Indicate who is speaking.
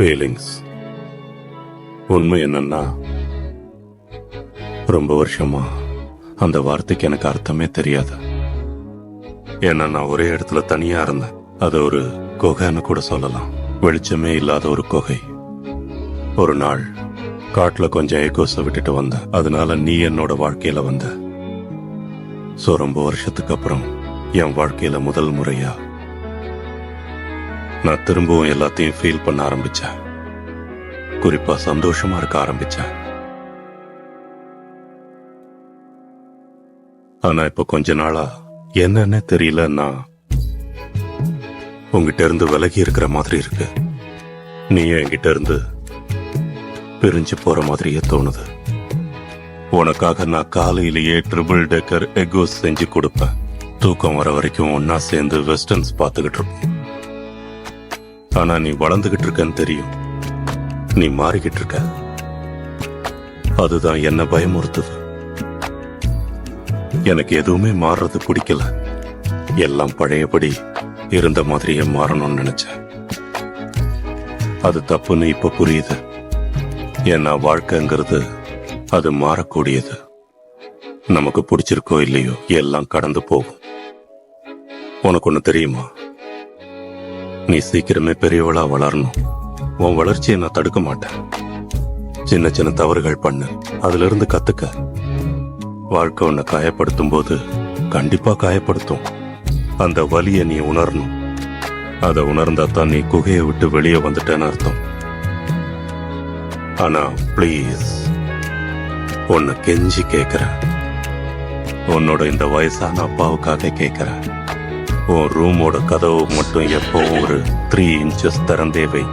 Speaker 1: Feelings. உண்மை என்னன்னா, ரொம்ப வருஷமா அந்த வார்த்தைக்கு எனக்கு அர்த்தமே தெரியாது. ஏன்னா நான் ஒரே இடத்துல தனியா இருந்தேன். அது ஒரு குகைன்னு கூட சொல்லலாம். வெளிச்சமே இல்லாத ஒரு குகை. ஒரு நாள் காட்டுல கொஞ்சம் ஏகோஸை விட்டுட்டு வந்தேன். அதனால நீ என்னோட வாழ்க்கையில வந்த. சோ ரொம்ப வருஷத்துக்கு அப்புறம் என் வாழ்க்கையில முதல் முறையா நான் திரும்பவும் எல்லாத்தையும் ஃபீல் பண்ண ஆரம்பிச்சேன். குறிப்பா சந்தோஷமா இருக்க ஆரம்பிச்சேன். ஆனா இப்ப கொஞ்ச நாளா என்னன்னே தெரியல, நான் உங்ககிட்ட இருந்து விலகி இருக்கிற மாதிரி இருக்கு. நீயும் என்கிட்ட இருந்து பிரிஞ்சு போற மாதிரியே தோணுது. உனக்காக நான் காலையிலேயே ட்ரிபிள் டெக்கர் எக்கோஸ் செஞ்சு கொடுப்பேன். தூக்கம் வர வரைக்கும் ஒன்னா சேர்ந்து வெஸ்டர்ன்ஸ் பார்த்துக்கிட்டு இருப்போம். ஆனா நீ வளர்ந்துகிட்டு இருக்கன்னு தெரியும். நீ மாறிக்கிட்டு இருக்க. அதுதான் என்ன பயமுறுத்துது. எனக்கு எதுவுமே மாறுறது பிடிக்கல. எல்லாம் பழையபடி இருந்த மாதிரியே மாறணும்னு நினைச்சேன். அது தப்புன்னு இப்ப புரியுது. ஏன்னா வாழ்க்கைங்கிறது அது மாறக்கூடியது. நமக்கு பிடிச்சிருக்கோ இல்லையோ எல்லாம் கடந்து போகும். உனக்கு ஒண்ணு தெரியுமா? நீ சீக்கிரமே பெரியவளா வளரணும். உன் வளர்ச்சியை நான் தடுக்க மாட்டேன். சின்ன சின்ன தவறுகள் பண்ணு, அதுல இருந்து கத்துக்க. வாழ்க்கை உன்னை காயப்படுத்தும் போது கண்டிப்பா காயப்படுத்தும். அந்த வலியை நீ உணரணும். அதை உணர்ந்தா தான் நீ குகையை விட்டு வெளியே வந்துட்டேன்னு அர்த்தம். ஆனா பிளீஸ், உன்னை கெஞ்சி கேக்குறேன். உன்னோட இந்த வயசான அப்பாவுக்காக கேக்குறேன். உன் ரூமோட கதவு மட்டும் எப்பவும் ஒரு 3 இன்ச்சஸ் திறந்தே வை.